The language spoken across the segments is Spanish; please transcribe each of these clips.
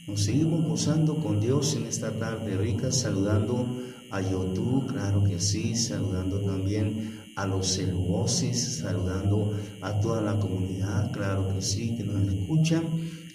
Nos seguimos gozando con Dios en esta tarde rica, saludando a YouTube, claro que sí, saludando también a los celuosis, saludando a toda la comunidad, claro que sí, que nos escuchan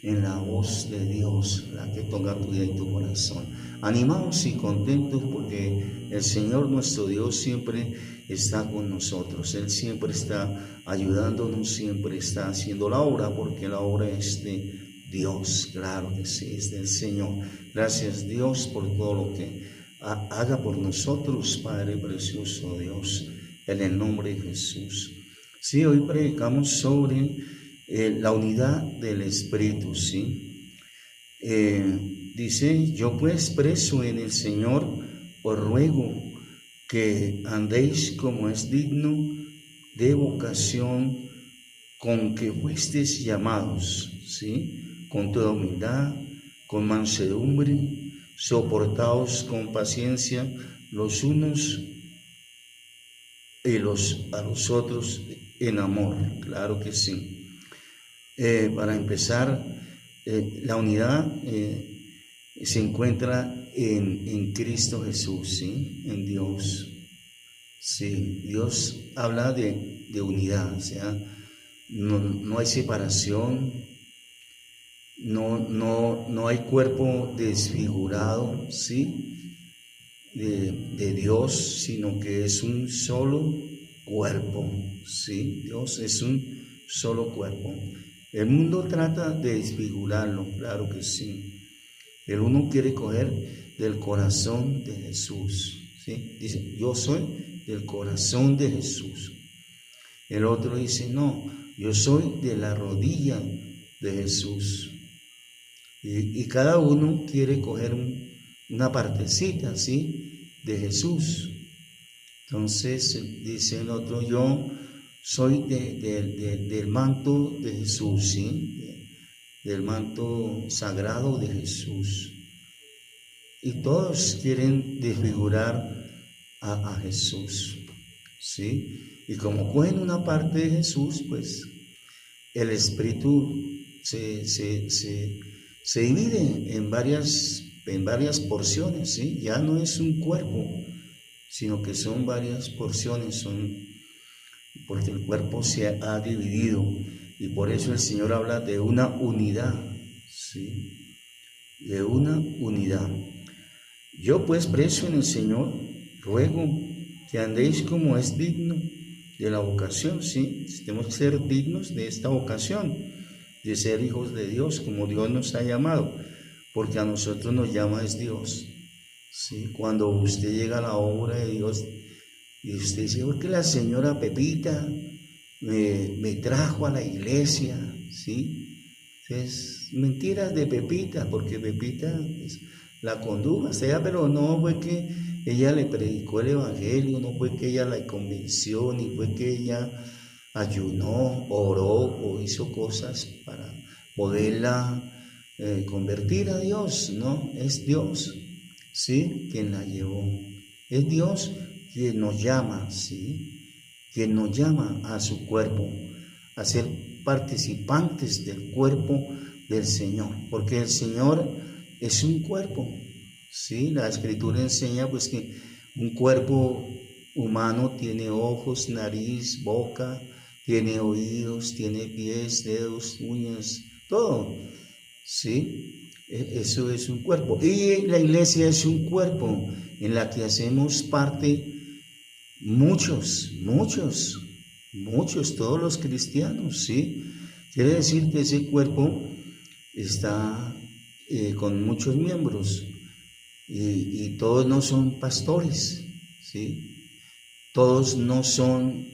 en la voz de Dios, la que toca tu vida y tu corazón. Animados y contentos porque el Señor nuestro Dios siempre está con nosotros, Él siempre está ayudándonos, siempre está haciendo la obra, porque la obra es de Dios, claro que sí, es del Señor. Gracias Dios por todo lo que haga por nosotros, Padre precioso Dios, en el nombre de Jesús. Sí, hoy predicamos sobre la unidad del Espíritu, ¿sí? Dice, yo pues preso en el Señor, os ruego que andéis como es digno de vocación con que fuisteis llamados, ¿sí? Con toda humildad, con mansedumbre, soportaos con paciencia los unos y a los otros en amor, claro que sí. Para empezar, la unidad se encuentra en Cristo Jesús, ¿sí? En Dios. Sí, Dios habla de unidad, o sea, no hay separación. No hay cuerpo desfigurado, ¿sí? De Dios, sino que es un solo cuerpo, ¿sí? Dios es un solo cuerpo. El mundo trata de desfigurarlo, claro que sí. El uno quiere coger del corazón de Jesús, ¿sí? Dice, yo soy del corazón de Jesús. El otro dice, no, yo soy de la rodilla de Jesús. Y cada uno quiere coger una partecita, ¿sí? De Jesús. Entonces dice el otro, yo soy del manto de Jesús, ¿sí? Del manto sagrado de Jesús. Y todos quieren desfigurar a Jesús, ¿sí? Y como cogen una parte de Jesús, pues el Espíritu se divide en varias porciones, ¿sí? Ya no es un cuerpo, sino que son varias porciones, porque el cuerpo se ha dividido, y por eso el Señor habla de una unidad, ¿sí? De una unidad. Yo pues preso en el Señor, ruego que andéis como es digno de la vocación, ¿sí? Tenemos que ser dignos de esta vocación, de ser hijos de Dios, como Dios nos ha llamado, porque a nosotros nos llama es Dios, ¿sí? Cuando usted llega a la obra de Dios y usted dice, ¿por qué la señora Pepita me trajo a la iglesia? ¿Sí? Es mentiras de Pepita, porque Pepita la condujo hasta allá, pero no fue que ella le predicó el evangelio, no fue que ella la convenció, ni fue que ella ayunó, oró o hizo cosas para poderla convertir a Dios, no, es Dios, ¿sí? Quien la llevó, es Dios quien nos llama, ¿sí? Quien nos llama a su cuerpo, a ser participantes del cuerpo del Señor, porque el Señor es un cuerpo, ¿sí? La Escritura enseña pues que un cuerpo humano tiene ojos, nariz, boca, tiene oídos, tiene pies, dedos, uñas, todo, ¿sí? Eso es un cuerpo. Y la iglesia es un cuerpo en la que hacemos parte muchos, todos los cristianos, ¿sí? Quiere decir que ese cuerpo está con muchos miembros y todos no son pastores, ¿sí? Todos no son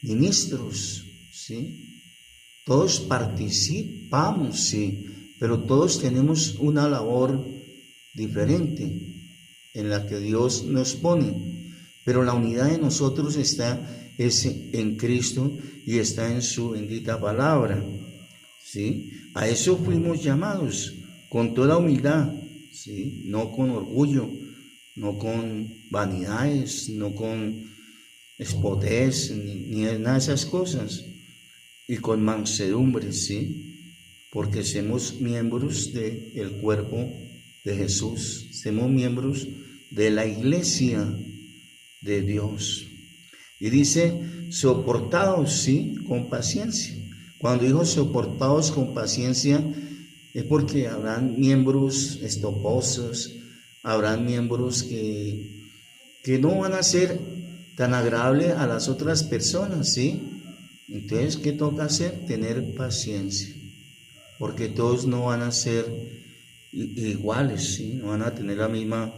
ministros, ¿sí? Todos participamos, sí, pero todos tenemos una labor diferente en la que Dios nos pone, pero la unidad de nosotros está en Cristo y está en su bendita palabra, ¿sí? A eso fuimos llamados, con toda humildad, ¿sí? No con orgullo, no con vanidades, no con espotez, ni nada de esas cosas, y con mansedumbre, ¿sí? porque somos miembros del cuerpo de Jesús, somos miembros de la iglesia de Dios. Y dice, soportados, sí, con paciencia. Cuando dijo soportados con paciencia, es porque habrán miembros estoposos, habrán miembros que no van a ser tan agradables a las otras personas, ¿sí? Entonces, ¿qué toca hacer? Tener paciencia, porque todos no van a ser iguales, ¿sí? No van a tener la misma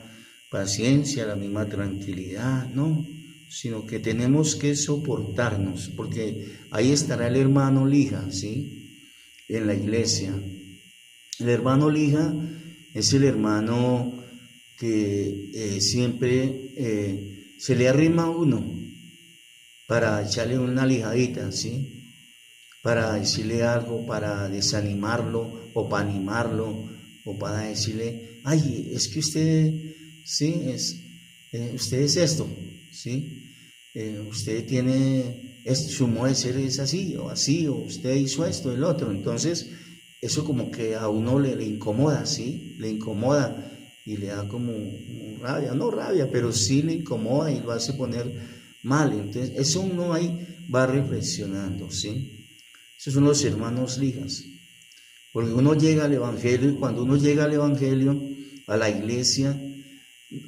paciencia, la misma tranquilidad, no, sino que tenemos que soportarnos, porque ahí estará el hermano lija, ¿sí? En la iglesia. El hermano lija es el hermano que siempre se le arrima a uno para echarle una lijadita, ¿sí? Para decirle algo, para desanimarlo o para animarlo o para decirle, ay, es que usted, sí, usted es esto, ¿sí? Usted tiene, su modo de ser es así, o usted hizo esto, el otro. Entonces, eso como que a uno le incomoda, ¿sí? Le incomoda y le da como rabia, no rabia, pero sí le incomoda y lo hace poner mal. Entonces, eso uno ahí va reflexionando, ¿sí? Esos son los hermanos lijas. Porque uno llega al Evangelio y cuando uno llega al Evangelio, a la iglesia,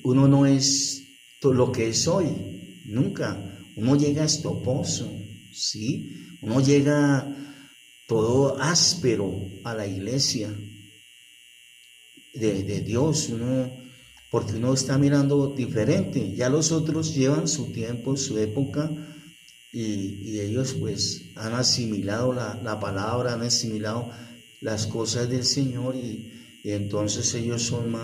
uno no es lo que es hoy, nunca. Uno llega estoposo, ¿sí? Uno llega todo áspero a la iglesia de Dios, porque uno está mirando diferente. Ya los otros llevan su tiempo, su época, y ellos pues han asimilado la palabra, han asimilado las cosas del Señor y entonces ellos son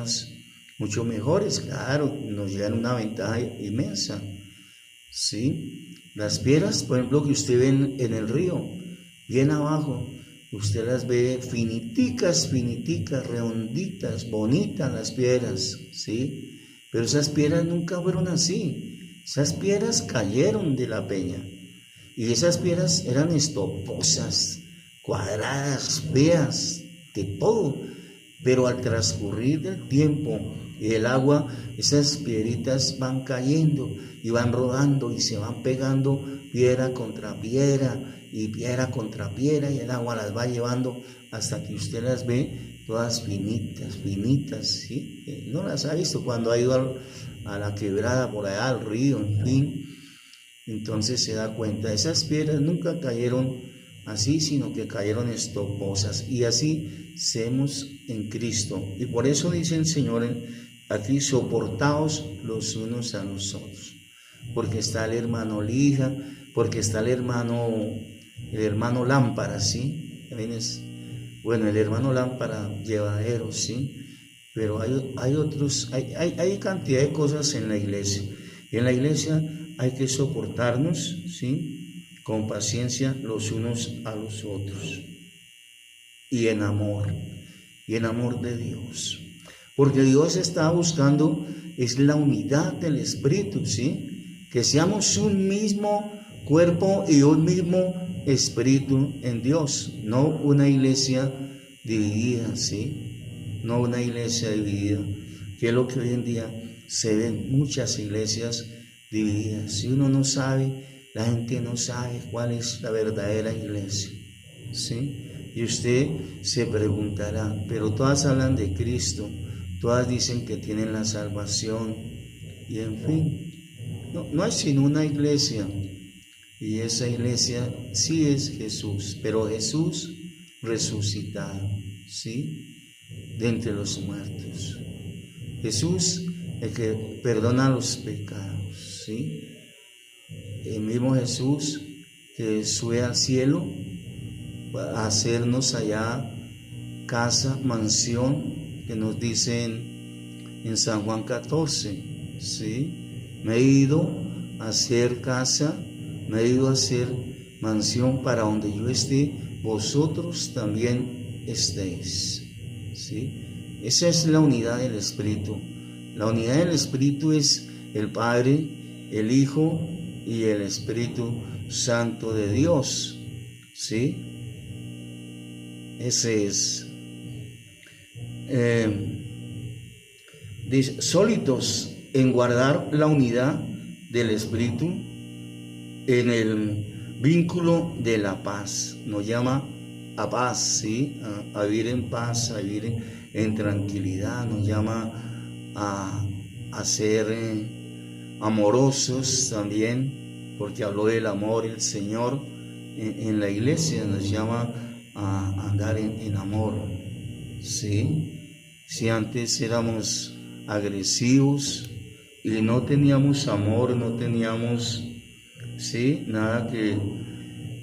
mucho mejores, claro, nos llevan una ventaja inmensa, ¿sí? Las piedras, por ejemplo, que usted ve en el río, bien abajo, usted las ve finiticas, redonditas, bonitas las piedras, ¿sí? Pero esas piedras nunca fueron así, esas piedras cayeron de la peña y esas piedras eran estoposas, cuadradas, feas, de todo, pero al transcurrir del tiempo y el agua, esas piedritas van cayendo y van rodando y se van pegando piedra contra piedra y piedra contra piedra y el agua las va llevando hasta que usted las ve todas finitas, ¿sí? No las ha visto cuando ha ido a la quebrada por allá, al río, en fin. Entonces se da cuenta, esas piedras nunca cayeron así, sino que cayeron estoposas, y así seamos en Cristo. Y por eso dice el Señor aquí, soportaos los unos a los otros, porque está el hermano lija, porque está el hermano lámpara, ¿sí? Bueno, el hermano lámpara llevadero, ¿sí? Pero hay otros, hay cantidad de cosas en la iglesia. Y en la iglesia hay que soportarnos, ¿sí? Con paciencia los unos a los otros. Y en amor de Dios. Porque Dios está buscando, es la unidad del Espíritu, ¿sí? Que seamos un mismo cuerpo y un mismo Espíritu en Dios, no una iglesia dividida, ¿sí? No una iglesia dividida, que es lo que hoy en día se ven muchas iglesias divididas. Si uno no sabe, la gente no sabe cuál es la verdadera iglesia, ¿sí? Y usted se preguntará, pero todas hablan de Cristo, todas dicen que tienen la salvación, y en fin, no hay sino una iglesia, y esa iglesia sí es Jesús, pero Jesús resucitado, ¿sí? De entre los muertos. Jesús, el que perdona los pecados, ¿sí? El mismo Jesús que sube al cielo a hacernos allá casa, mansión, que nos dicen en San Juan 14, ¿sí? Me he ido a hacer casa, me he ido a hacer mansión para donde yo esté, vosotros también estéis, ¿sí? Esa es la unidad del Espíritu. La unidad del Espíritu es el Padre, el Hijo y el Espíritu Santo de Dios, ¿sí? Ese es. Dice, sólidos en guardar la unidad del Espíritu en el vínculo de la paz. Nos llama a paz, ¿sí? A vivir en paz, a vivir en tranquilidad. Nos llama a ser amorosos también, porque habló del amor el Señor en la iglesia. Nos llama a andar en amor, ¿sí? Si antes éramos agresivos y no teníamos amor, no teníamos, ¿sí?, nada, que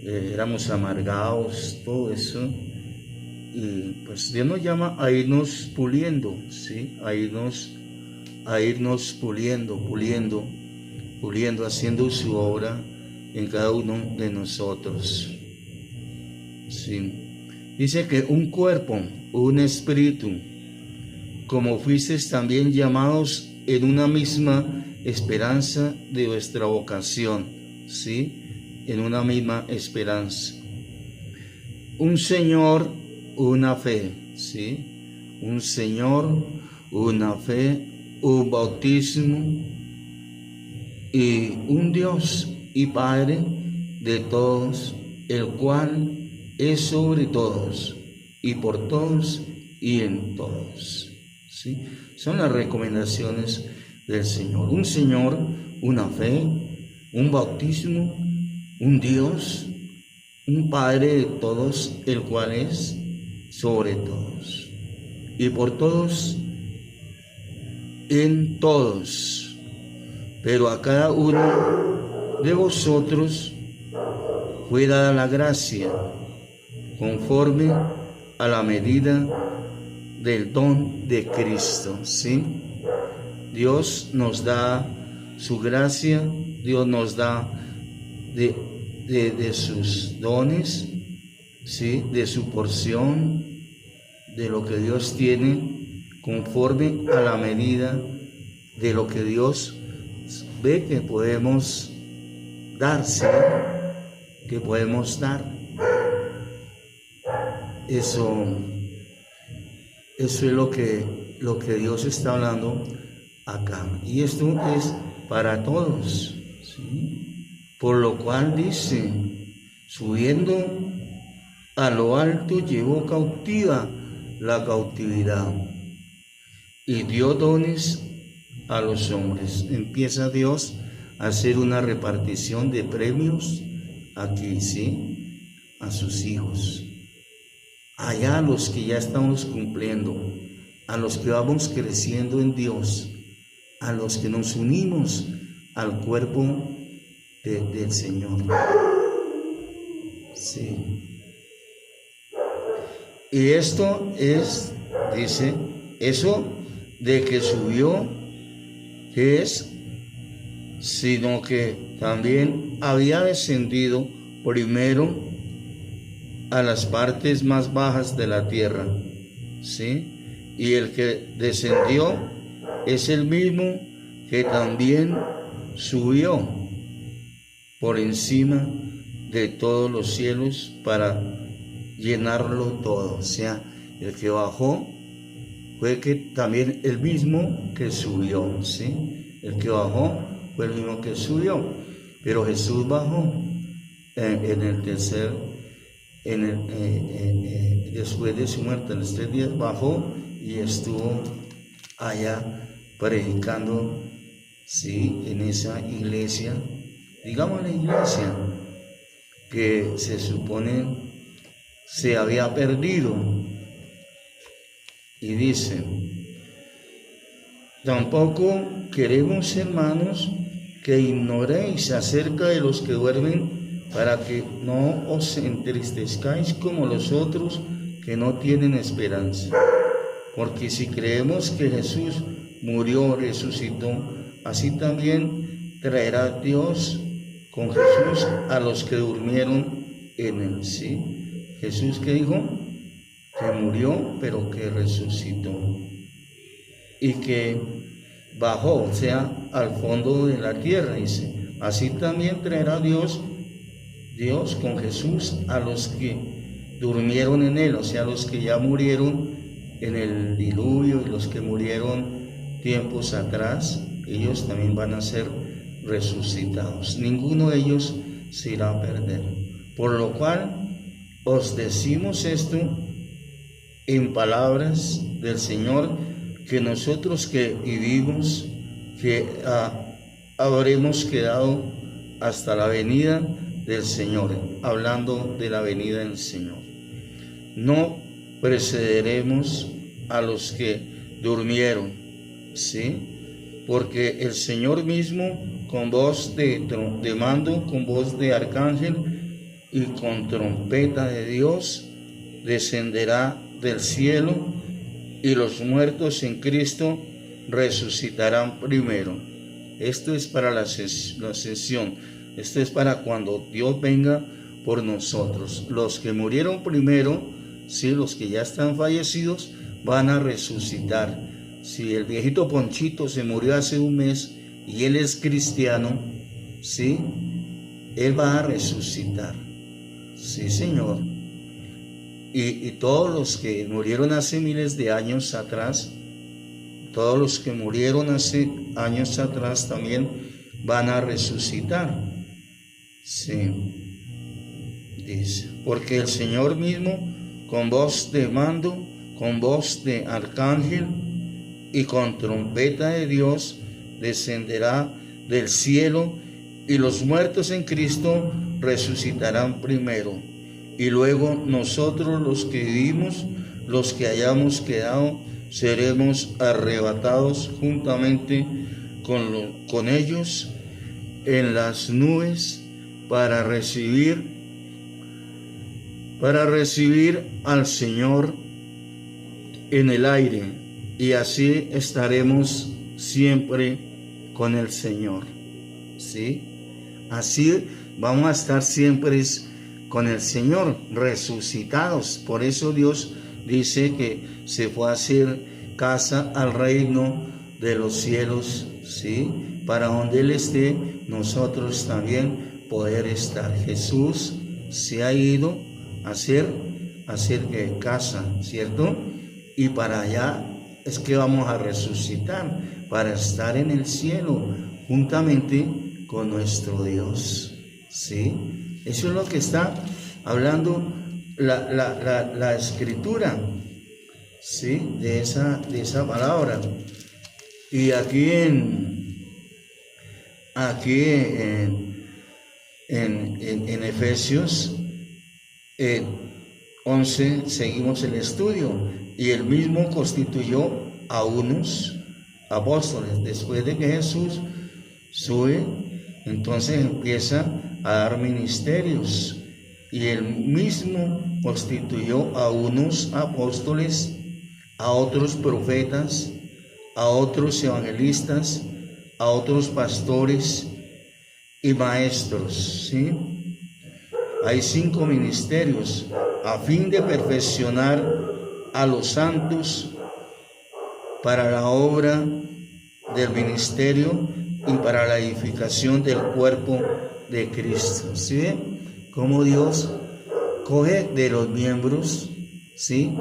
éramos amargados, todo eso, y pues Dios nos llama a irnos puliendo, ¿sí?, a irnos puliendo, haciendo su obra en cada uno de nosotros. Sí. Dice que un cuerpo, un espíritu, como fuisteis también llamados en una misma esperanza de vuestra vocación, ¿sí? En una misma esperanza. Un Señor, una fe, ¿sí? Un Señor, una fe, un bautismo y un Dios y Padre de todos, el cual es sobre todos y por todos y en todos. ¿Sí? Son las recomendaciones del Señor. Un Señor, una fe, un bautismo, un Dios, un Padre de todos, el cual es sobre todos y por todos, en todos. Pero a cada uno de vosotros fue dada la gracia conforme a la medida del don de Cristo, ¿sí? Dios nos da su gracia, Dios nos da de sus dones, ¿sí?, de su porción, de lo que Dios tiene, conforme a la medida de lo que Dios ve que podemos dar, ¿sí?, que podemos dar. Eso es lo que Dios está hablando acá. Y esto es para todos, ¿sí? Por lo cual dice, subiendo a lo alto, llevó cautiva la cautividad y dio dones a los hombres. Empieza Dios a hacer una repartición de premios aquí, ¿sí?, a sus hijos. Allá a los que ya estamos cumpliendo, a los que vamos creciendo en Dios, a los que nos unimos al cuerpo del Señor. Sí. Y esto es, dice, eso de que subió, que es, sino que también había descendido primero a las partes más bajas de la tierra, ¿sí? Y el que descendió es el mismo que también subió por encima de todos los cielos para llenarlo todo. O sea, el que bajó fue que también el mismo que subió, ¿sí? El que bajó fue el mismo que subió, pero Jesús bajó en el tercer, después de su muerte, en los 3 días bajó y estuvo allá predicando, ¿sí?, en esa iglesia, digamos la iglesia que se supone se había perdido. Y dice, tampoco queremos, hermanos, que ignoréis acerca de los que duermen, para que no os entristezcáis como los otros que no tienen esperanza. Porque si creemos que Jesús murió, resucitó, así también traerá Dios con Jesús a los que durmieron en él. ¿Sí? Jesús, que dijo que murió, pero que resucitó y que bajó, o sea, al fondo de la tierra, dice. Así también traerá Dios con Jesús a los que durmieron en él, o sea, los que ya murieron en el diluvio y los que murieron tiempos atrás, ellos también van a ser resucitados. Ninguno de ellos se irá a perder. Por lo cual os decimos esto en palabras del Señor, que nosotros que vivimos, que habremos quedado hasta la venida del Señor, hablando de la venida del Señor. No precederemos a los que durmieron, ¿sí? Porque el Señor mismo, con voz de mando, con voz de arcángel y con trompeta de Dios, descenderá del cielo, y los muertos en Cristo resucitarán primero. Esto es para la ascensión. Esto es para cuando Dios venga por nosotros. Los que murieron primero, sí, los que ya están fallecidos, van a resucitar. Si el viejito Ponchito se murió hace un mes y él es cristiano, sí, él va a resucitar. Sí, Señor. Y todos los que murieron hace miles de años atrás, todos los que murieron hace años atrás también van a resucitar. Sí, dice, porque el Señor mismo, con voz de mando, con voz de arcángel y con trompeta de Dios, descenderá del cielo, y los muertos en Cristo resucitarán primero. Y luego nosotros los que vivimos, los que hayamos quedado, seremos arrebatados juntamente con ellos en las nubes para recibir al Señor en el aire, y así estaremos siempre con el Señor. ¿Sí? Así vamos a estar siempre con el Señor, resucitados. Por eso Dios dice que se fue a hacer casa al reino de los cielos, ¿sí? Para donde Él esté, nosotros también poder estar. Jesús se ha ido a hacer casa, ¿cierto? Y para allá es que vamos a resucitar, para estar en el cielo, juntamente con nuestro Dios, ¿sí? Eso es lo que está hablando la Escritura, ¿sí? De esa palabra. Y aquí en Efesios 11 seguimos el estudio, y él mismo constituyó a unos apóstoles. Después de que Jesús sube, entonces empieza a dar ministerios, y él mismo constituyó a unos apóstoles, a otros profetas, a otros evangelistas, a otros pastores y maestros, ¿sí? Hay 5 ministerios a fin de perfeccionar a los santos para la obra del ministerio y para la edificación del cuerpo de Cristo. ¿Sí? Como Dios coge de los miembros, ¿sí?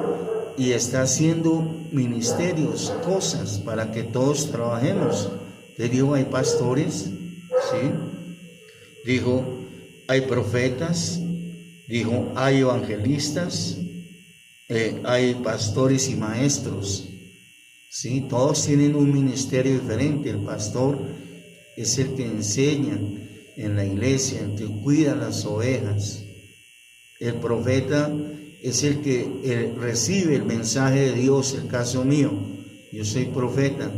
Y está haciendo ministerios, cosas para que todos trabajemos. Le dijo, hay pastores, ¿sí? Dijo, hay profetas. Dijo, hay evangelistas, hay pastores y maestros, ¿sí? Todos tienen un ministerio diferente. El pastor es el que enseña en la iglesia, el que cuida las ovejas. El profeta es el que recibe el mensaje de Dios. El caso mío, yo soy profeta,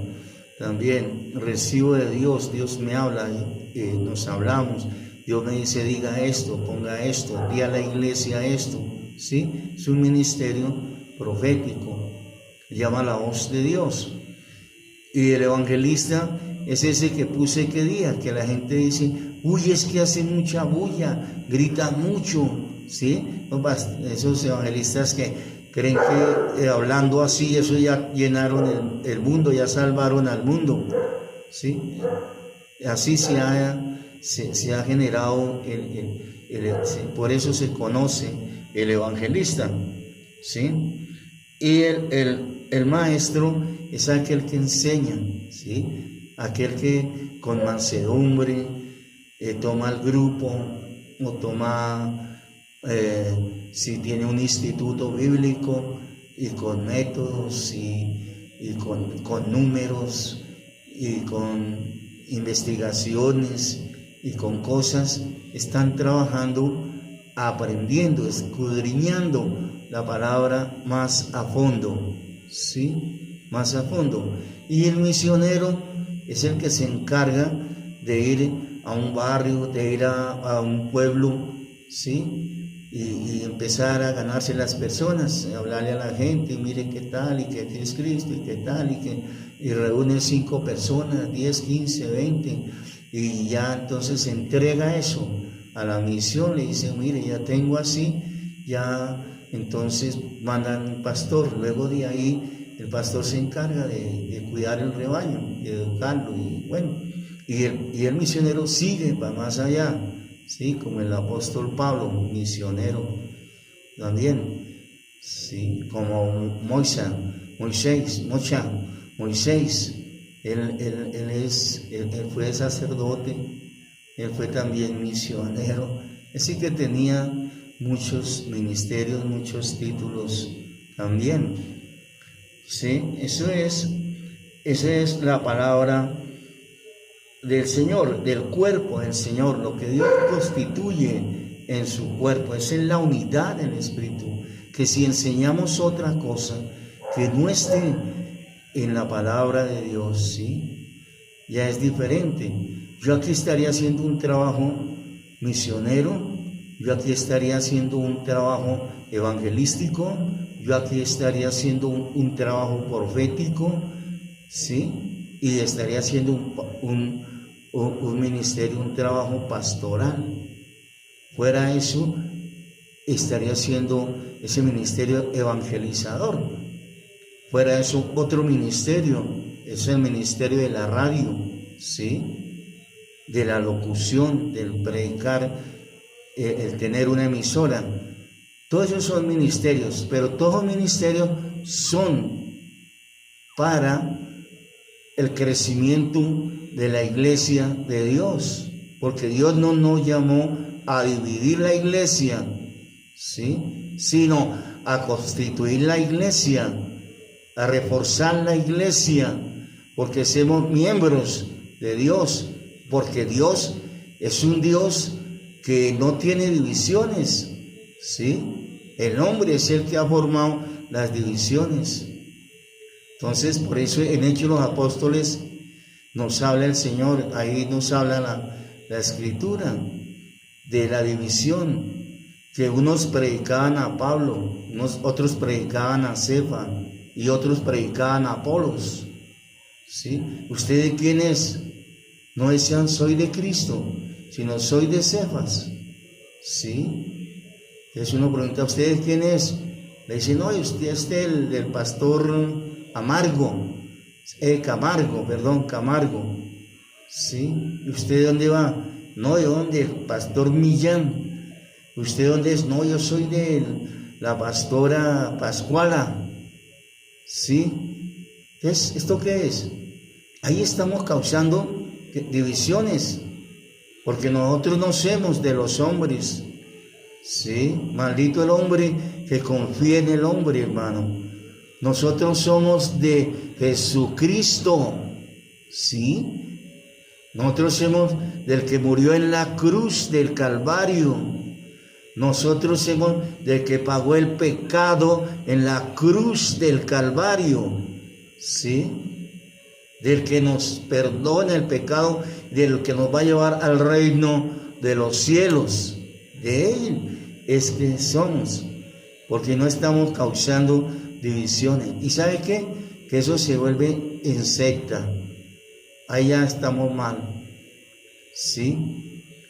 también recibo de Dios. Dios me habla, nos hablamos. Dios me dice, diga esto, ponga esto, di a la iglesia esto, ¿sí? Es un ministerio profético, llama la voz de Dios. Y el evangelista es ese que puse que día, que la gente dice, uy, es que hace mucha bulla, grita mucho, ¿sí? Esos evangelistas que creen que hablando así, eso ya llenaron el mundo, ya salvaron al mundo, ¿sí? Así se ha generado, por eso se conoce el evangelista, ¿sí? Y el maestro es aquel que enseña, ¿sí? Aquel que con mansedumbre toma el grupo o toma, si tiene un instituto bíblico y con métodos y con números y con investigaciones y con cosas, están trabajando, aprendiendo, escudriñando la palabra más a fondo, ¿sí? Más a fondo. Y el misionero es el que se encarga de ir a un barrio, de ir a un pueblo, ¿sí? Y empezar a ganarse las personas, hablarle a la gente, mire qué tal, y que es Cristo, y qué tal, y reúne 5 personas, 10, 15, 20, y ya entonces entrega eso a la misión, le dice, mire, ya tengo así, ya entonces mandan un pastor, luego de ahí el pastor se encarga de cuidar el rebaño, de educarlo, y bueno, y el misionero sigue, va más allá, ¿sí? Como el apóstol Pablo, misionero también, ¿sí? Como Moisés, él fue sacerdote, él fue también misionero, así que tenía muchos ministerios, muchos títulos también, ¿sí? Esa es la palabra del Señor, del cuerpo del Señor, lo que Dios constituye en su cuerpo, esa es la unidad del Espíritu, que si enseñamos otra cosa que no esté en la palabra de Dios, ¿sí? Ya es diferente. Yo aquí estaría haciendo un trabajo misionero, yo aquí estaría haciendo un trabajo evangelístico, yo aquí estaría haciendo un trabajo profético, ¿sí? Y estaría haciendo un ministerio, un trabajo pastoral. Fuera eso, estaría haciendo ese ministerio evangelizador. Fuera eso, otro ministerio, es el ministerio de la radio, ¿sí? De la locución, del predicar, el tener una emisora. Todos esos son ministerios, pero todos los ministerios son para el crecimiento de la iglesia de Dios, porque Dios no nos llamó a dividir la iglesia, ¿sí? Sino a constituir la iglesia, a reforzar la iglesia, porque somos miembros de Dios, porque Dios es un Dios que no tiene divisiones, ¿sí? El hombre es el que ha formado las divisiones. Entonces, por eso en Hechos de los Apóstoles nos habla el Señor, ahí nos habla la Escritura de la división, que unos predicaban a Pablo, otros predicaban a Cefa y otros predicaban a Apolos, ¿sí? ¿Usted de quién es? No decían soy de Cristo, sino soy de Cefas, ¿sí? Entonces uno pregunta, ¿usted de quién es? Le dicen, no, usted es del pastor Camargo, ¿sí? ¿Y usted de dónde va? No, ¿de dónde? El pastor Millán. ¿Usted dónde es? No, yo soy de la pastora Pascuala, ¿sí? Entonces, ¿esto qué es? Ahí estamos causando divisiones, porque nosotros no somos de los hombres, ¿sí? Maldito el hombre que confía en el hombre, hermano. Nosotros somos de Jesucristo, ¿sí? Nosotros somos del que murió en la cruz del Calvario. Nosotros somos del que pagó el pecado en la cruz del Calvario, ¿sí? Del que nos perdona el pecado, del que nos va a llevar al reino de los cielos. De Él es que somos, porque no estamos causando divisiones. ¿Y sabe qué? Que eso se vuelve en secta. Ahí ya estamos mal, ¿sí?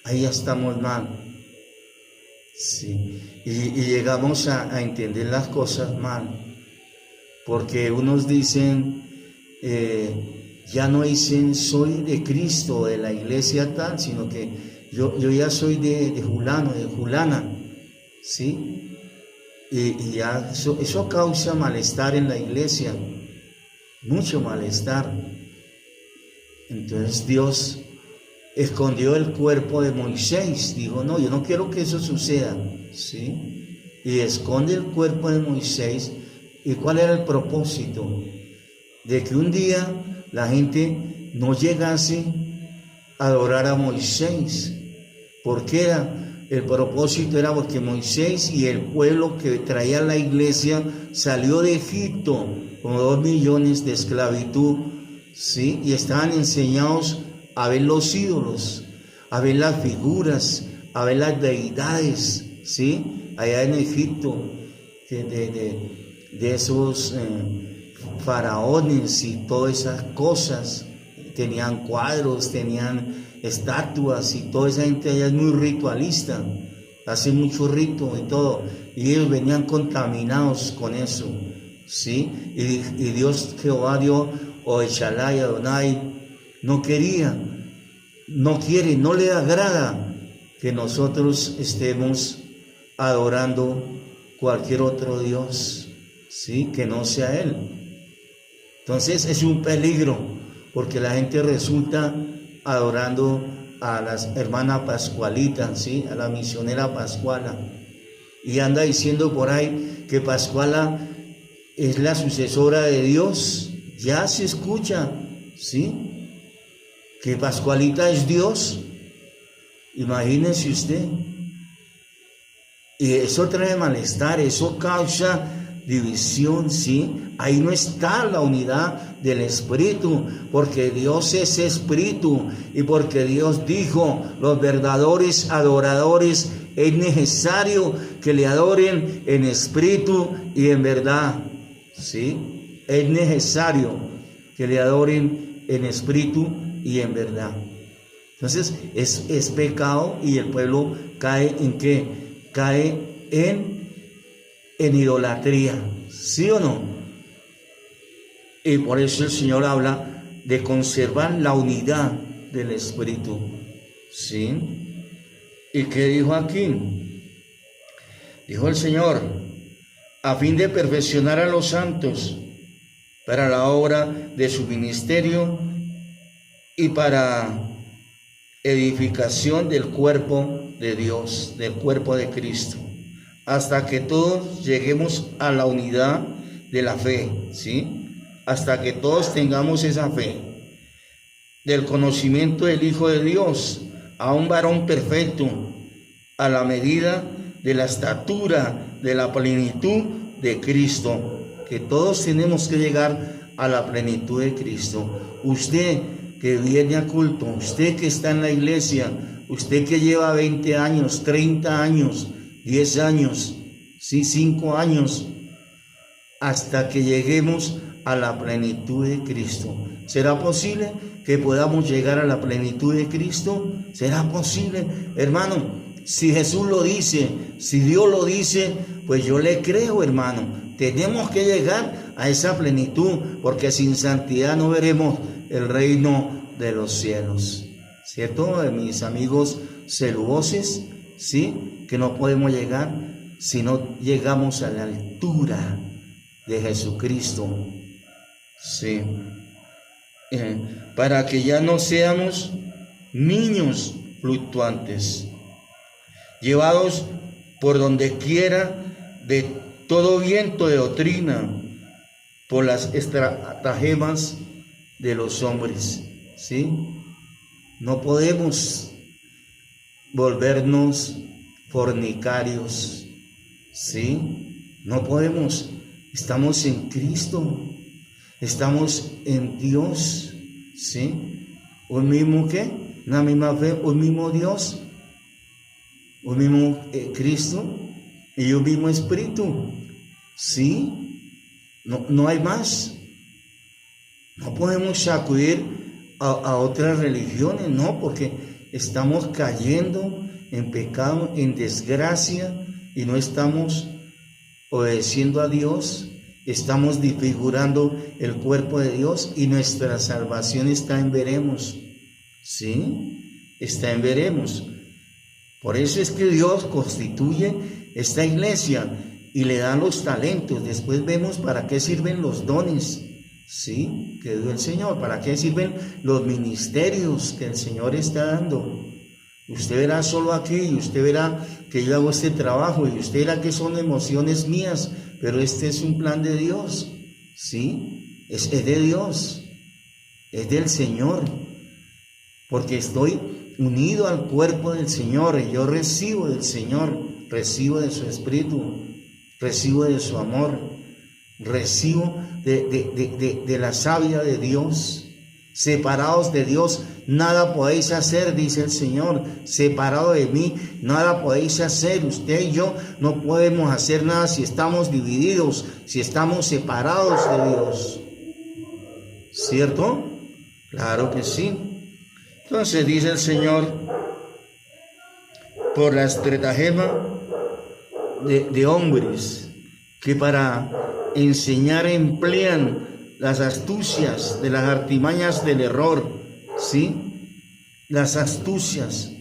Ahí ya estamos mal, ¿sí? Y llegamos a entender las cosas mal, porque unos dicen, ya no dicen soy de Cristo, de la iglesia tal, sino que yo ya soy de fulano, de fulana, ¿sí? y ya eso causa malestar en la iglesia, mucho malestar. Entonces Dios escondió el cuerpo de Moisés, dijo, no, yo no quiero que eso suceda, ¿sí? Y esconde el cuerpo de Moisés. ¿Y cuál era el propósito? De que un día la gente no llegase a adorar a Moisés. ¿Por qué era? El propósito era porque Moisés y el pueblo que traía la iglesia salió de Egipto con 2 millones de esclavitud, ¿sí? Y estaban enseñados a ver los ídolos, a ver las figuras, a ver las deidades, ¿sí? Allá en Egipto, de esos faraones y todas esas cosas. Tenían cuadros, tenían estatuas y toda esa gente allá es muy ritualista, hace mucho rito y todo, y ellos venían contaminados con eso, ¿sí? Y Dios, Jehová, Dios, o Echalai, Adonai, no quiere, no le agrada que nosotros estemos adorando cualquier otro Dios, ¿sí? Que no sea Él. Entonces es un peligro, porque la gente resulta adorando a la hermana Pascualita, ¿sí? A la misionera Pascuala, y anda diciendo por ahí que Pascuala es la sucesora de Dios. Ya se escucha, ¿sí? Que Pascualita es Dios. Imagínese usted. Y eso trae malestar, eso causa división, ¿sí? Ahí no está la unidad del Espíritu, porque Dios es Espíritu y porque Dios dijo, los verdaderos adoradores es necesario que le adoren en espíritu y en verdad, ¿sí? Es necesario que le adoren en espíritu y en verdad. Entonces es pecado y el pueblo cae en ¿qué? Cae en idolatría, ¿sí o no? Y por eso el Señor habla de conservar la unidad del Espíritu, ¿sí? ¿Y qué dijo aquí? Dijo el Señor, a fin de perfeccionar a los santos para la obra de su ministerio y para edificación del cuerpo de Dios, del cuerpo de Cristo, hasta que todos lleguemos a la unidad de la fe, ¿sí? Hasta que todos tengamos esa fe, del conocimiento del Hijo de Dios, a un varón perfecto, a la medida de la estatura, de la plenitud de Cristo, que todos tenemos que llegar a la plenitud de Cristo. Usted que viene a culto, usted que está en la iglesia, usted que lleva 20 años, 30 años, 10 años, sí, 5 años, hasta que lleguemos a la plenitud de Cristo. ¿Será posible que podamos llegar a la plenitud de Cristo? ¿Será posible? Hermano, si Jesús lo dice, si Dios lo dice, pues yo le creo, hermano. Tenemos que llegar a esa plenitud, porque sin santidad no veremos el reino de los cielos. ¿Cierto? Mis amigos celuoses, ¿sí? Que no podemos llegar si no llegamos a la altura de Jesucristo, ¿sí? Para que ya no seamos niños fluctuantes, llevados por donde quiera de todo viento de doctrina, por las estratagemas de los hombres, ¿sí? No podemos volvernos fornicarios, ¿sí? No podemos. Estamos en Cristo, estamos en Dios, ¿sí? Un mismo ¿qué? Una misma fe, un mismo Dios, un mismo Cristo y un mismo Espíritu, ¿sí? No hay más. No podemos acudir a otras religiones, no, porque estamos cayendo en pecado, en desgracia, y no estamos obedeciendo a Dios, estamos disfigurando el cuerpo de Dios, y nuestra salvación está en veremos, ¿sí? Está en veremos. Por eso es que Dios constituye esta iglesia, y le dan los talentos. Después vemos para qué sirven los dones, ¿sí?, que dio el Señor, para qué sirven los ministerios que el Señor está dando. Usted verá solo aquí, y usted verá que yo hago este trabajo, y usted verá que son emociones mías, pero este es un plan de Dios, ¿sí? Es de Dios, es del Señor, porque estoy unido al cuerpo del Señor, y yo recibo del Señor, recibo de su Espíritu, recibo de su amor, recibo de la savia de Dios. Separados de Dios, nada podéis hacer, dice el Señor. Separado de mí, nada podéis hacer. Usted y yo no podemos hacer nada si estamos divididos, si estamos separados de Dios. ¿Cierto? Claro que sí. Entonces dice el Señor, por la estratagema de hombres que para enseñar emplean las astucias de las artimañas del error, ¿sí? Las astucias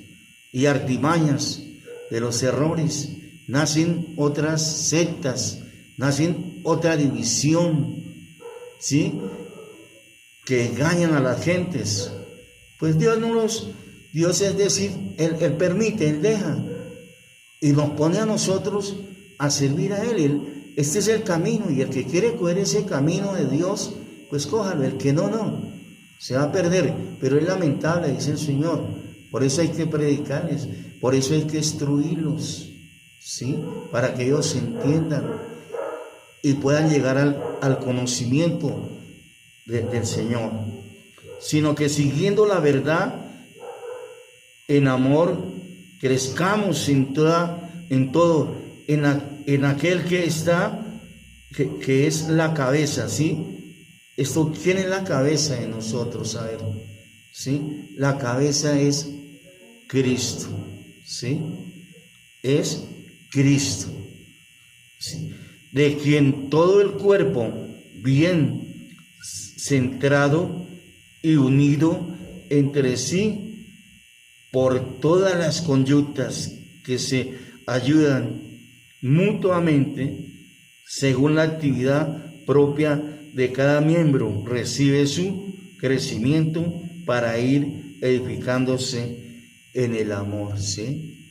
y artimañas de los errores. Nacen otras sectas, nacen otra división, ¿sí?, que engañan a las gentes. Pues Dios es decir, Él permite, Él deja, y nos pone a nosotros a servir a Él. Este es el camino, y el que quiere coger ese camino de Dios, pues cójalo. El que no, se va a perder. Pero es lamentable, dice el Señor. Por eso hay que predicarles, por eso hay que instruirlos, ¿sí?, para que ellos se entiendan y puedan llegar al conocimiento del Señor. Sino que siguiendo la verdad en amor, crezcamos en todo, en aquel que está, que es la cabeza, ¿sí? Esto tiene la cabeza de nosotros, a ver, ¿sí? La cabeza es Cristo, ¿sí? Es Cristo, ¿sí?, de quien todo el cuerpo, bien centrado y unido entre sí por todas las conductas que se ayudan mutuamente según la actividad propia de cada miembro, recibe su crecimiento para ir edificándose en el amor, ¿sí?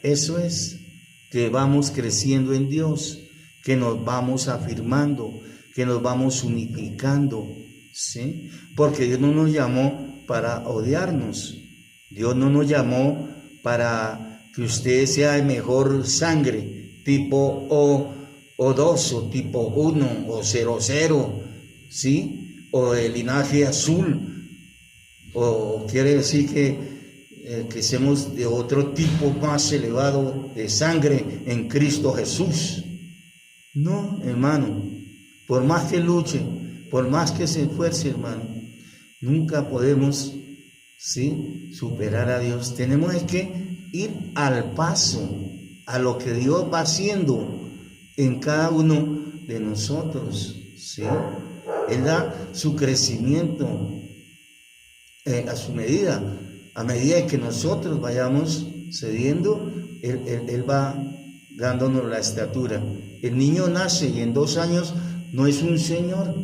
Eso es, que vamos creciendo en Dios, que nos vamos afirmando, que nos vamos unificando, ¿sí? Porque Dios no nos llamó para odiarnos, Dios no nos llamó para que usted sea de mejor sangre, tipo O2 o tipo 1 o 00, ¿sí? O de linaje azul, o quiere decir que seamos de otro tipo más elevado de sangre en Cristo Jesús. No, hermano, por más que luche, por más que se esfuerce, hermano, nunca podemos, ¿sí?, superar a Dios. Tenemos que ir al paso, a lo que Dios va haciendo en cada uno de nosotros, ¿sí? Él da su crecimiento a su medida. A medida que nosotros vayamos cediendo, Él va dándonos la estatura. El niño nace y en 2 años no es un señor,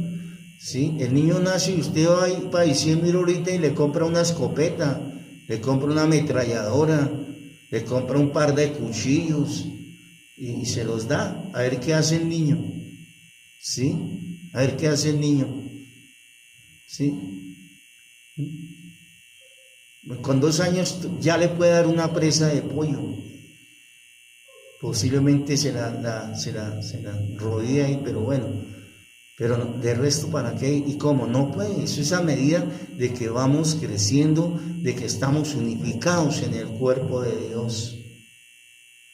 ¿sí? El niño nace y usted va para diciembre ahorita y le compra una escopeta, le compra una ametralladora, le compra un par de cuchillos y se los da. A ver qué hace el niño, ¿sí? A ver qué hace el niño, ¿sí? Con 2 años ya le puede dar una presa de pollo. Posiblemente se la rodea ahí, pero bueno. Pero de resto, ¿para qué? ¿Y cómo? No puede. Eso es a medida de que vamos creciendo, de que estamos unificados en el cuerpo de Dios,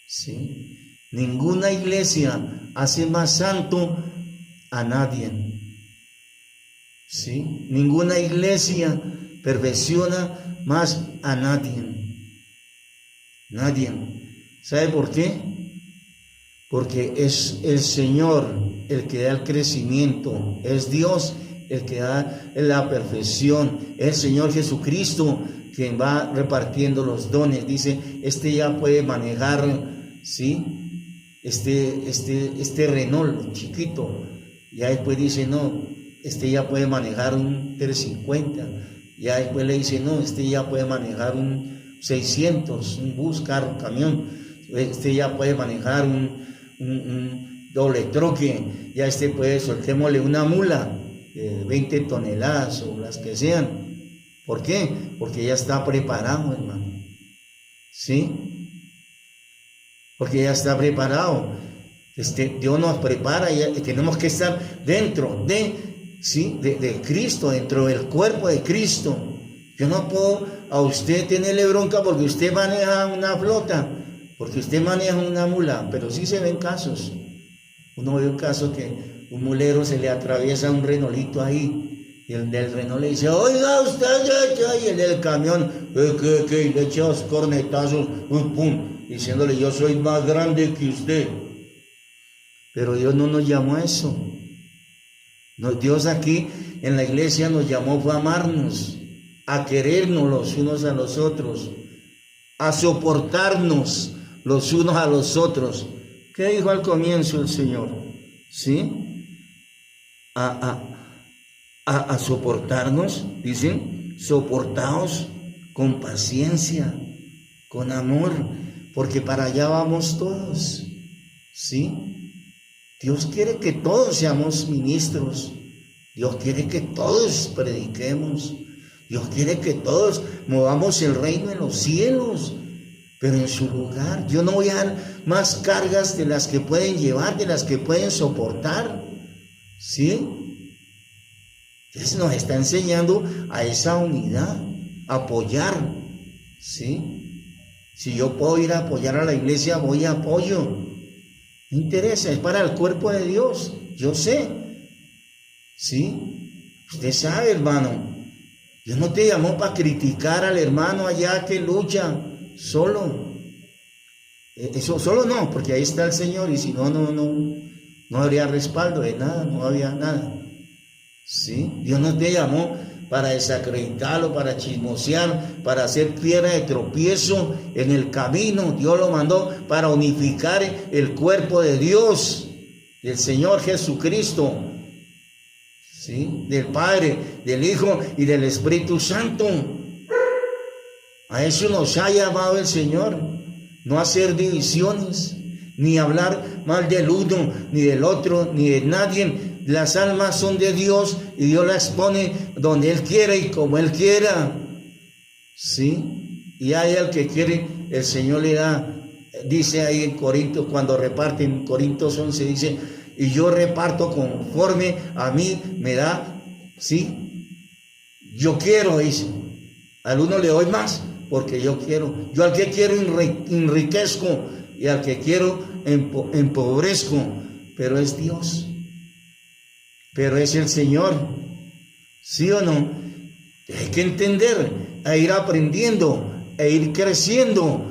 ¿sí? Ninguna iglesia hace más santo a nadie, ¿sí? Ninguna iglesia perfecciona más a nadie. Nadie. ¿Sabe por qué? Porque es el Señor el que da el crecimiento, es Dios el que da la perfección, es el Señor Jesucristo quien va repartiendo los dones. Dice, este ya puede manejar, ¿sí?, este Renault chiquito, ya después dice, no, ya puede manejar un 350, ya después le dice, no, ya puede manejar un 600, un bus, carro, camión, ya puede manejar un doble troque, ya puede, soltémosle una mula de 20 toneladas o las que sean. ¿Por qué? Porque ya está preparado, hermano. ¿Sí? Porque ya está preparado. Dios nos prepara y tenemos que estar dentro de Cristo, dentro del cuerpo de Cristo. Yo no puedo a usted tenerle bronca porque usted maneja una flota, porque usted maneja una mula, pero sí se ven casos. Uno ve un caso que un mulero se le atraviesa un renolito ahí, y el del Renault le dice, oiga usted, y el del camión, que le echa los cornetazos, pum, diciéndole, yo soy más grande que usted. Pero Dios no nos llamó a eso. Dios aquí en la iglesia nos llamó a amarnos, a querernos los unos a los otros, a soportarnos los unos a los otros. ¿Qué dijo al comienzo el Señor? ¿Sí? A soportarnos, dicen, soportaos con paciencia, con amor, porque para allá vamos todos, ¿sí? Dios quiere que todos seamos ministros, Dios quiere que todos prediquemos, Dios quiere que todos movamos el reino en los cielos, pero en su lugar. Yo no voy a dar más cargas de las que pueden llevar, de las que pueden soportar, ¿sí? Entonces nos está enseñando a esa unidad, a apoyar, ¿sí? Si yo puedo ir a apoyar a la iglesia, voy a apoyo. No interesa, es para el cuerpo de Dios, yo sé, ¿sí? Usted sabe, hermano, Dios no te llamó para criticar al hermano allá que lucha solo. Eso solo no, porque ahí está el Señor, y si no habría respaldo de nada, no había nada. ¿Sí? Dios no te llamó para desacreditarlo, para chismosear, para hacer piedra de tropiezo en el camino. Dios lo mandó para unificar el cuerpo de Dios, del Señor Jesucristo, ¿sí? Del Padre, del Hijo y del Espíritu Santo. A eso nos ha llamado el Señor, no hacer divisiones, ni hablar mal del uno, ni del otro, ni de nadie. Las almas son de Dios y Dios las pone donde Él quiera y como Él quiera, ¿sí? Y hay al que quiere, el Señor le da, dice ahí en Corintios, cuando reparte, en Corintios 11 dice, y yo reparto conforme a mí me da, ¿sí? Yo quiero, dice, al uno le doy más porque yo quiero, yo al que quiero enriquezco y al que quiero empobrezco, pero es Dios. Pero es el Señor, ¿sí o no? Hay que entender, a ir aprendiendo, e ir creciendo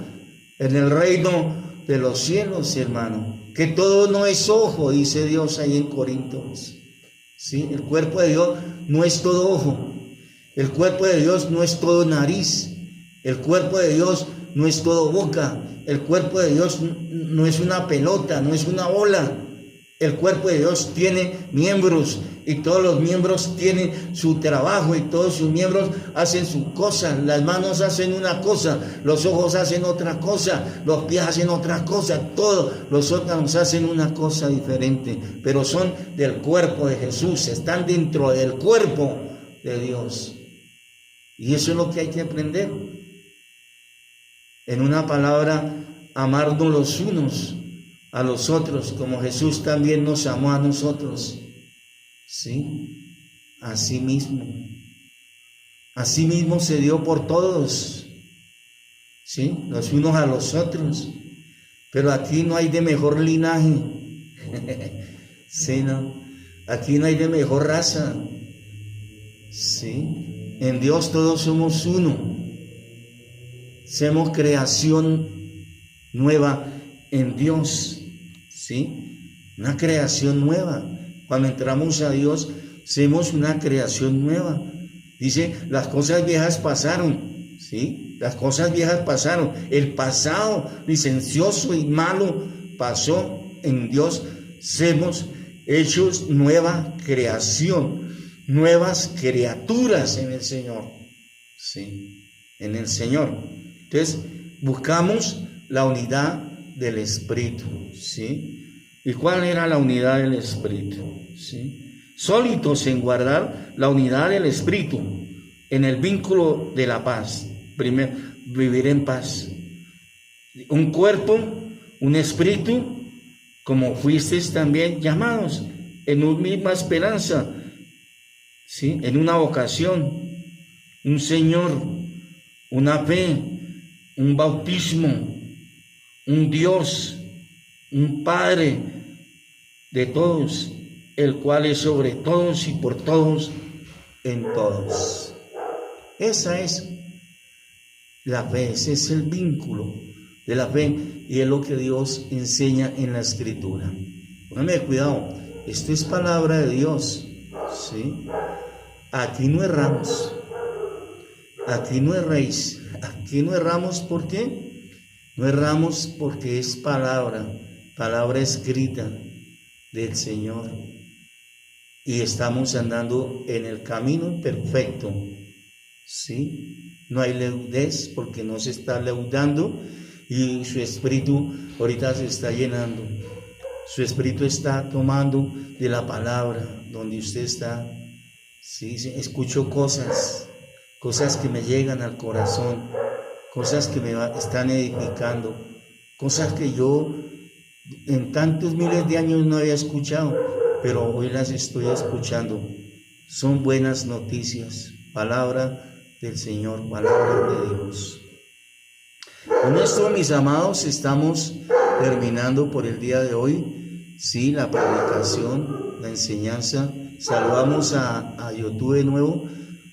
en el reino de los cielos, hermano. Que todo no es ojo, dice Dios ahí en Corintios. ¿Sí? El cuerpo de Dios no es todo ojo. El cuerpo de Dios no es todo nariz. El cuerpo de Dios no es todo boca. El cuerpo de Dios no es una pelota, no es una bola. El cuerpo de Dios tiene miembros y todos los miembros tienen su trabajo y todos sus miembros hacen su cosa. Las manos hacen una cosa, los ojos hacen otra cosa, los pies hacen otra cosa, todos los órganos hacen una cosa diferente, pero son del cuerpo de Jesús, están dentro del cuerpo de Dios. Y eso es lo que hay que aprender. En una palabra, amarnos los unos a los otros, como Jesús también nos amó a nosotros, ¿sí? Así mismo se dio por todos, ¿sí? Los unos a los otros, pero aquí no hay de mejor linaje, ¿sí? No, aquí no hay de mejor raza, ¿sí? En Dios todos somos uno, somos creación nueva en Dios, ¿sí? Una creación nueva. Cuando entramos a Dios, somos una creación nueva. Dice, las cosas viejas pasaron, ¿sí? Las cosas viejas pasaron. El pasado licencioso y malo pasó. en Dios somos hechos nueva creación, nuevas criaturas en el Señor, ¿sí? En el Señor. Entonces, buscamos la unidad del Espíritu, ¿sí? ¿Y cuál era la unidad del Espíritu? ¿Sí? Sólidos en guardar la unidad del Espíritu, en el vínculo de la paz. Primero, vivir en paz. Un cuerpo, un espíritu, como fuisteis también llamados, en una misma esperanza, ¿sí? En una vocación, un Señor, una fe, un bautismo, un Dios, un Padre de todos, el cual es sobre todos y por todos en todos. Esa es la fe, ese es el vínculo de la fe y es lo que Dios enseña en la Escritura. Póngame cuidado, esto es palabra de Dios, ¿sí? Aquí no erramos, aquí no erréis, aquí no erramos. ¿Por qué? No erramos porque es palabra escrita del Señor y estamos andando en el camino perfecto, ¿sí? No hay leudez porque no se está leudando y su espíritu ahorita se está llenando. Su espíritu está tomando de la palabra donde usted está. Sí, escucho cosas que me llegan al corazón, cosas que me están edificando, cosas que yo en tantos miles de años no había escuchado, pero hoy las estoy escuchando. Son buenas noticias, palabra del Señor, palabra de Dios. Con esto, mis amados, estamos terminando por el día de hoy, sí, la predicación, la enseñanza. Saludamos a YouTube de nuevo,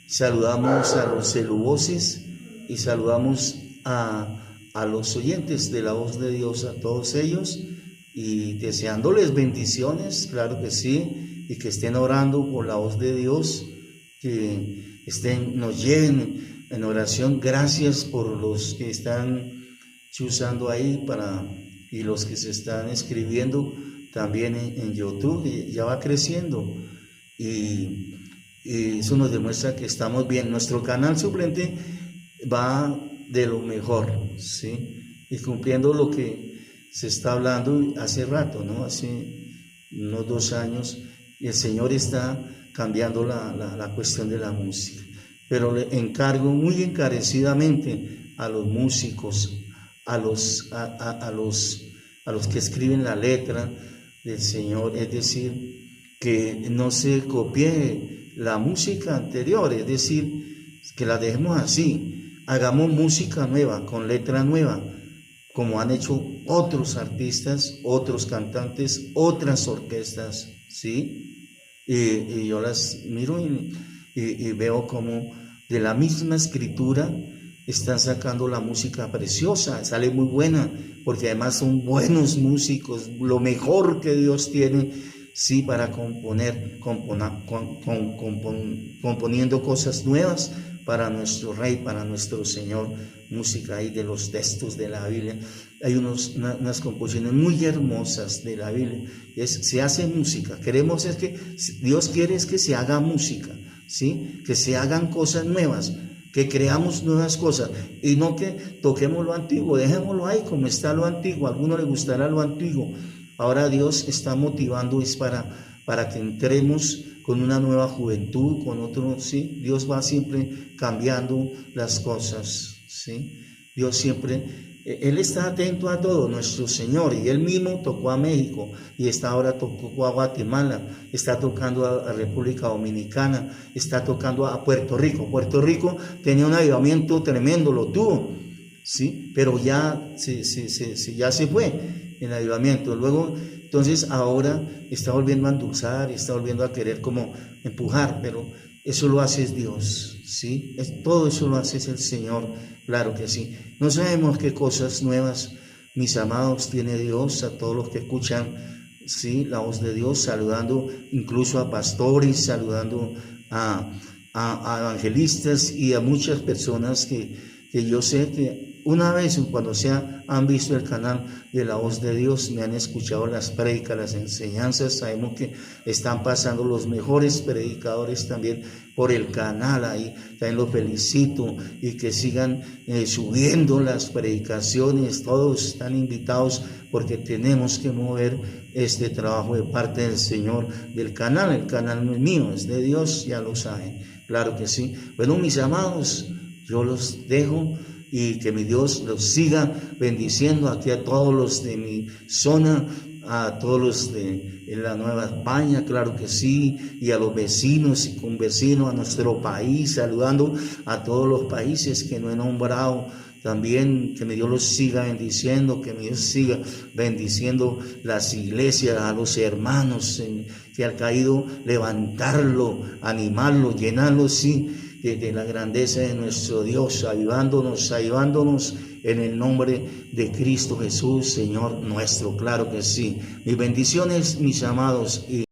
saludamos a los celuvoces y saludamos a los oyentes de la voz de Dios, a todos ellos, y deseándoles bendiciones, claro que sí, y que estén orando por la voz de Dios, que nos lleven en oración. Gracias por los que están chuzando ahí y los que se están escribiendo también en YouTube, ya va creciendo. Y eso nos demuestra que estamos bien. Nuestro canal suplente va de lo mejor, ¿sí? Y cumpliendo lo que se está hablando hace rato, ¿no? Hace unos 2 años, y el Señor está cambiando la cuestión de la música. Pero le encargo muy encarecidamente a los músicos, a los que escriben la letra del Señor, es decir, que no se copie la música anterior, es decir, que la dejemos así, hagamos música nueva, con letra nueva, como han hecho otros artistas, otros cantantes, otras orquestas, ¿sí? Y yo las miro y veo como de la misma escritura están sacando la música preciosa, sale muy buena, porque además son buenos músicos, lo mejor que Dios tiene, sí, para componer, componiendo cosas nuevas para nuestro Rey, para nuestro Señor. Música ahí de los textos de la Biblia, hay unas composiciones muy hermosas de la Biblia. Se hace música, Dios quiere es que se haga música, ¿sí? Que se hagan cosas nuevas, que creamos nuevas cosas y no que toquemos lo antiguo, dejémoslo ahí como está lo antiguo. A alguno le gustará lo antiguo. Ahora Dios está motivando es para que entremos con una nueva juventud, con otro, ¿sí? Dios va siempre cambiando las cosas, ¿sí? Dios siempre, Él está atento a todo, nuestro Señor, y Él mismo tocó a México, y ahora tocó a Guatemala, está tocando a República Dominicana, está tocando a Puerto Rico. Puerto Rico tenía un avivamiento tremendo, lo tuvo, ¿sí? Pero ya se fue el avivamiento. Luego, entonces ahora está volviendo a endulzar, está volviendo a querer como empujar, pero eso lo hace Dios, ¿sí? Todo eso lo hace el Señor, claro que sí. No sabemos qué cosas nuevas, mis amados, tiene Dios a todos los que escuchan, ¿sí? La voz de Dios, saludando incluso a pastores, saludando a evangelistas y a muchas personas que yo sé que una vez cuando sea han visto el canal de La Voz de Dios, me han escuchado las prédicas, las enseñanzas. Sabemos que están pasando los mejores predicadores también por el canal ahí. También los felicito y que sigan subiendo las predicaciones. Todos están invitados porque tenemos que mover este trabajo de parte del Señor del canal. El canal no es mío, es de Dios, ya lo saben. Claro que sí. Bueno, mis amados, yo los dejo y que mi Dios los siga bendiciendo aquí a todos los de mi zona, a todos los de la Nueva España, claro que sí, y a los vecinos y convecinos, a nuestro país, saludando a todos los países que no he nombrado. También que mi Dios los siga bendiciendo, que mi Dios siga bendiciendo las iglesias, a los hermanos que han caído, levantarlo, animarlo, llenarlo, sí, de la grandeza de nuestro Dios, ayudándonos en el nombre de Cristo Jesús, Señor nuestro, claro que sí. Mis bendiciones, mis amados.